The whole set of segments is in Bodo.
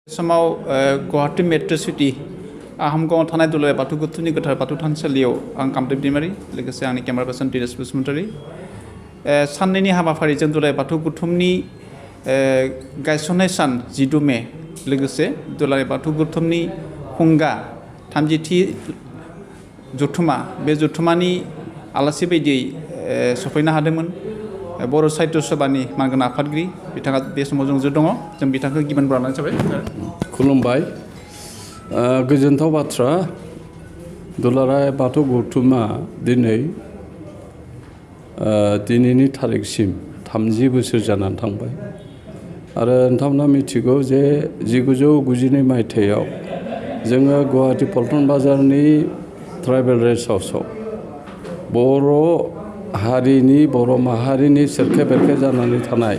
समाव गुवाहाटी मेट्रो सिटी आहमगावआव थानाय दुलाराय बाथौ गुथुमनि गोथार बाथौ थानसालियाव आं कामदेब दैमारि लोगोसे आंनि केमेरा पार्सन धीरज बसुमतारी साननैनि हाबाफारिजों दुलाराय बाथौ गुथुमनि गायसननाय सान 12 मे लोगोसे दुलाराय बाथौ गुथुमनि हुंगा 30थि जथुमा बे जथुमानि आलासि बायदियै सफैनो हादोंमोन बर' साहित्य सभानि मानगोनां आफादगिरि बिथाङा बे समाव जोंजों दङ जों बिथांखौ गिबन बरायनाय जाबाय। खुलुमबाय गोजोनथाव बाथ्रा दुलाराय बाथौ गौथुमा दिनैनि थारिखसिम 30 बोसोर जानानै थांबाय आरो नोंथांमोना मिथिगौ जे 1992 मायथाइयाव जोङो गुवाहाटी पल्टन बाजारनि ट्राइबेल रेस्ट हाउसआव बर' हारिनि बर' माहारिनि सेरखे बेरखे जानानै थानाय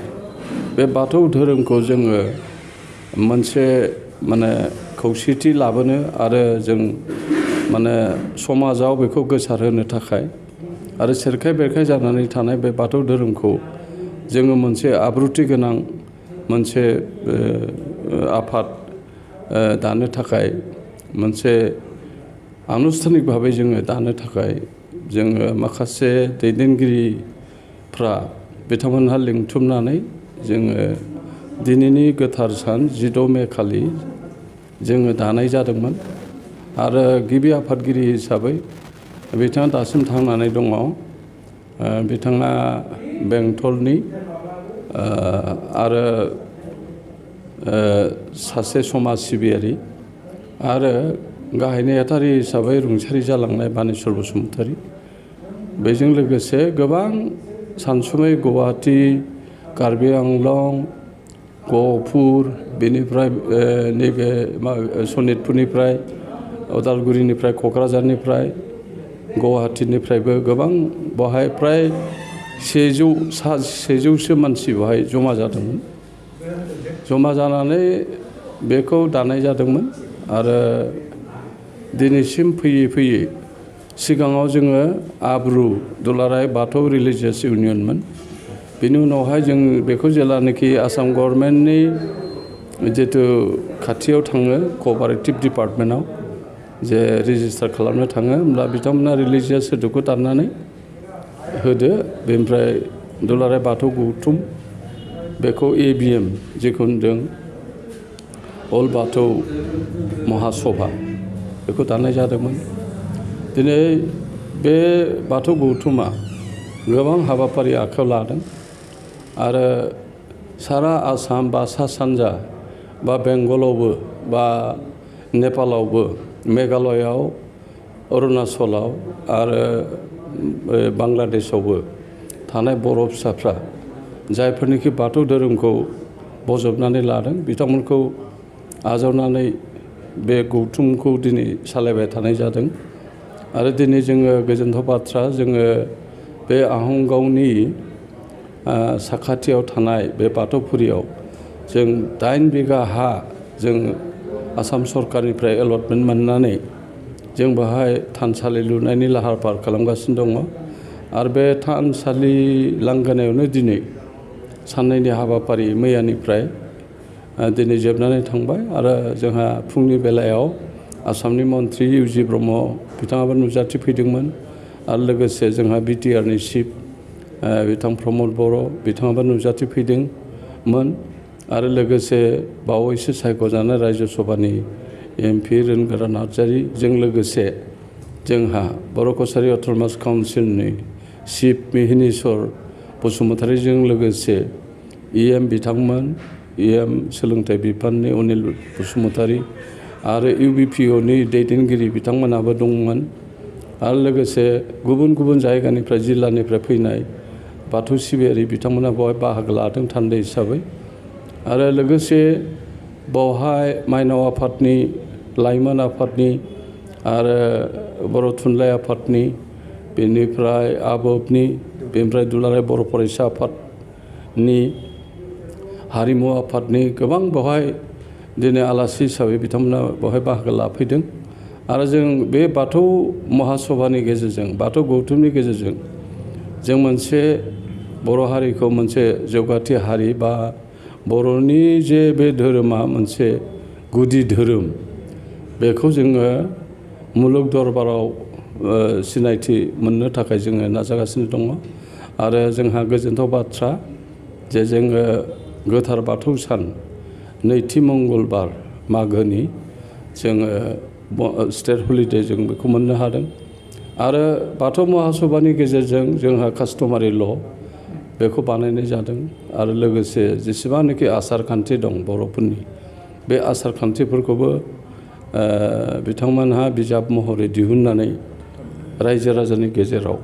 बे बाथौ धोरोमखौ जोङो मोनसे खौसेथि लाबोनो आरो जों समाजाव बेखौ गोसारहोनो थाखाय आरो सेरखे बेरखे जानानै थानाय बे बाथौ धोरोमखौ जोङो मोनसे आब्रुथि गोनां मोनसे आफाद दानो थाखाय मोनसे आनुष्ठानिक भाबै जोङो दानो थाखाय जोङो माखासे दैदेनगिरिफ्रा बिथांमोनहा लिंथुमनानै जोङो दिनैनि गोथार सान 12 मे खालि जोङो दानाय जादोंमोन आरो गिबि आफादगिरि हिसाबै बिथाङा दासिम थांनानै दङ बिथाङा बेंटलनि आरो सासे समाज सिबियारि आरो गाहाय नेहाथारि हिसाबै रुंसारि जालांनाय बानेस्वर बसुमतारी बेजों लोगोसे गोबां सानसुमै गुवाहाटी कार्बि आंलं गहपुर बेनिफ्राय नैबे सनितपुरनिफ्राय उदालगुरिनिफ्राय क'क्राझारनिफ्राय गुवाहाटीनिफ्रायबो गोबां बहाय प्राय 100सो मानसि बहाय जमा जादोंमोन जमा जानानै बेखौ दानाय जादोंमोन आरो दिनैसिम फैयै फैयै सिगाङाव जोङो आब्रु दुलाराय बाथौ रिलिजियास इउनियनमोन बेनि उनावहाय जों बेखौ जेलानोखि आसाम गभर्नमेन्टनि जितु खाथियाव थाङो कअपारेटिभ डिपार्टमेन्टआव जे रेजिस्टार खालामनो थाङो होमब्ला बिथांमोना रिलिजियास सोदोबखौ दाननानै होदो बेनिफ्राय दुलाराय बाथौ गौथुम बेखौ ABM जेखौ होनदों अल बाथौ महासभा बेखौ दानाय जादोंमोन। दिनै बे बाथौ गौथुमा गोबां हाबाफारि आखायाव लादों आरो सारा आसाम बा सा सानजा बा बेंगलावबो बा नेपालावबो मेघालयआव अरुणाचलाव आरो बांलादेशआवबो थानाय बर' फिसाफ्रा जायफोरनिखि बाथौ धोरोमखौ बजबनानै लादों बिथांमोनखौ आजावनानै बे गौथुमखौ दिनै सालायबाय थानाय जादों आरो दिनै जोङो गोजोनथाव बाथ्रा जोङो बे आहमगावनि साखाथियाव थानाय बे बाथौफुरियाव जों 8 बिगा हा जों आसाम सरकारनिफ्राय एलटमेन्ट मोननानै जों बेहाय थानसालि लुनायनि लाहार फाहार खालामगासिनो दङ आरो बे थानसालि लांगोनायावनो दिनै साननैनि हाबाफारि मैयानिफ्राय दिनै जोबनानै थांबाय आरो जोंहा फुंनि बेलायाव आसामनि मन्त्रि UG ब्रह्म बिथाङाबो नुजाथिफैदोंमोन आरो लोगोसे जोंहा BTRनि चिफ बिथां प्रमद बर' बिथाङाबो नुजाथिफैदोंमोन आरो लोगोसे बावैसो सायख'जानाय रायजो सभानि MP रोनगोरा नार्जारिजों लोगोसे जोंहा बर' कसारि अट'नमास काउन्सिलनि चिफ मिहिनीश्वर बसुमतारीजों लोगोसे EM बिथांमोन EM सोलोंथाइ बिफाननि अनिल बसुमतारी आरो UBPOनि दैदेनगिरि बिथांमोनाबो दंमोन आरो लोगोसे गुबुन गुबुन जायगानिफ्राय जिल्लानिफ्राय फैनाय बाथौ सिबियारि बिथांमोना बेवहाय बाहागो लादों थान्दै हिसाबै आरो लोगोसे बेवहाय माइनाव आफादनि लाइमोन आफादनि आरो बर' थुनलाइ आफादनि बेनिफ्राय आबोबनि बेनिफ्राय दुलाराय बर' फरायसा आफादनि हारिमु आफादनि गोबां बेवहाय दिनै आलासि हिसाबै बिथांमोना बेवहाय बाहागो लाफैदों आरो जों बे बाथौ महासभानि गेजेरजों बाथौ गौथुमनि गेजेरजों जों मोनसे बर' हारिखौ मोनसे जौगाथि हारि बा बर'नि जे बे धोरोमा मोनसे गुदि धोरोम बेखौ जोङो मुलुग दरबाराव सिनायथि मोननो थाखाय जोङो नाजागासिनो दङ आरो जोंहा गोजोनथाव बाथ्रा जे जोङो गोथार बाथौ सान नैथि मंगलबार मागोनि जोङो स्टेट हलिडे जों बेखौ मोननो हादों आरो बाथौ महासभानि गेजेरजों जोंहा कास्टमारि ल' बेखौ बानायनाय जादों आरो लोगोसे जेसेबांनाखि आसार खान्थि दं बर'फोरनि बे आसार खान्थिफोरखौबो बिथांमोनहा बिजाब महरै दिहुननानै रायजो राजानि गेजेराव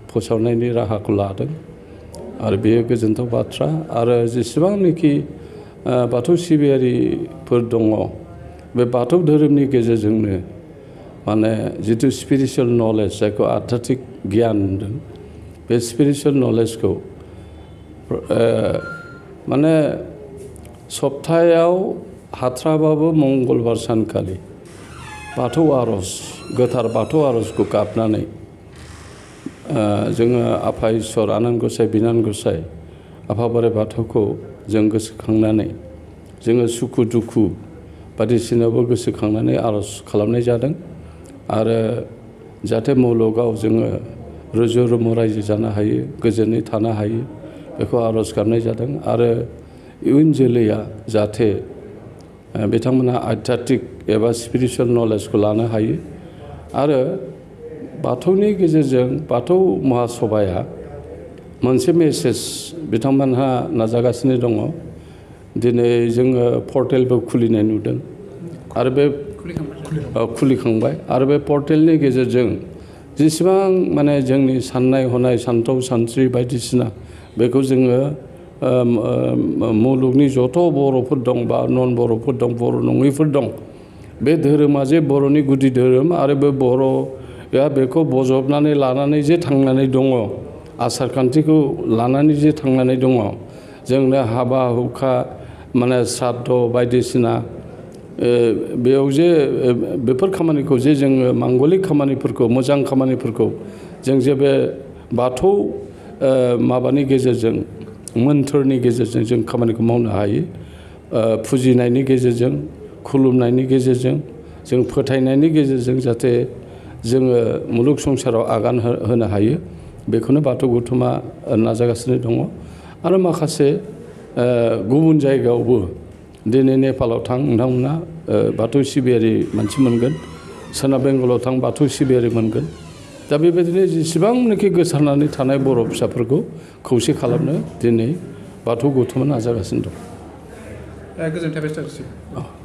फोसावनायनि राहाखौ लादों आरो बेयो गोजोनथाव बाथ्रा आरो जेसेबांनाखि बाथौ सिबियारिफोर दङ बे बाथौ धोरोमनि गेजेरजोंनो माने जिथु स्पिरिचुवेल नलेज जायखौ आध्यात्मिक गियान होनदों बे स्पिरिचुवेल नलेजखौ माने सप्तायाव हाथ्राबाबो मंगलबार सानखालि बाथौ आर'ज गोथार बाथौ आर'जखौ गाबनानै जोङो आफा इसोर आनान गसाइ बिनान गसाइ आफा बोराइ बाथौखौ जों गोसोखांनानै जोङो सुखु दुखु बायदिसिनायावबो गोसोखांनानै आर'ज खालामनाय जादों आरो जाहाथे मुलुगाव जोङो रुजु रुमु रायजो जानो हायो गोजोनै थानो हायो बेखौ आर'ज गाबनाय जादों आरो इयुन जोलैया जाहाथे बिथांमोना आध्यात्मिक एबा स्पिरिचुवेल नलेजखौ लानो हायो आरो बाथौनि गेजेरजों बाथौ महासभाया मोनसे मेसेज बिथांमोनहा नाजागासिनो दङ दिनै जोङो पर्टेलबो खुलिनाय नुदों आरो बे खुलिखांबाय आरो बे पर्टेलनि गेजेरजों जेसेबां माने जोंनि साननाय हनाय सानथौ सानस्रि बायदिसिना बेखौ जोङो मुलुगनि जथ' बर'फोर दं बा नन बर'फोर दं बर' नङैफोर दं बे धोरोमा जे बर'नि गुदि धोरोम आरो बे बर'या बेखौ बजबनानै लानानै जे थांनानै दङ आसार खान्थिखौ लानानै जे थांनानै दङ जोंनो हाबा हुखा माने श्राद्ध बायदिसिना बेयाव जे बेफोर खामानिखौ जे जोङो मांगलिक खामानिफोरखौ मोजां खामानिफोरखौ जों जे बे बाथौ माबानि गेजेरजों मोन्थोरनि गेजेरजों जों खामानिखौ मावनो हायो फुजिनायनि गेजेरजों खुलुमनायनि गेजेरजों जों फोथायनायनि गेजेरजों जाहाथे जोङो मुलुग संसाराव आगान होनो हायो बेखौनो बाथौ गौथुमा नाजागासिनो दङ आरो माखासे गुबुन जायगायावबो दिनै नेपालाव थां नोंथांमोना बाथौ सिबियारि मानसि मोनगोन सोनाब बेंगलाव थां बाथौ सिबियारि मोनगोन दा बेबायदिनो जेसेबांनाखि गोसारनानै थानाय बर' फिसाफोरखौ खौसे खालामनो दिनै बाथौ गौथुमा नाजागासिनो दं गोजोनथाय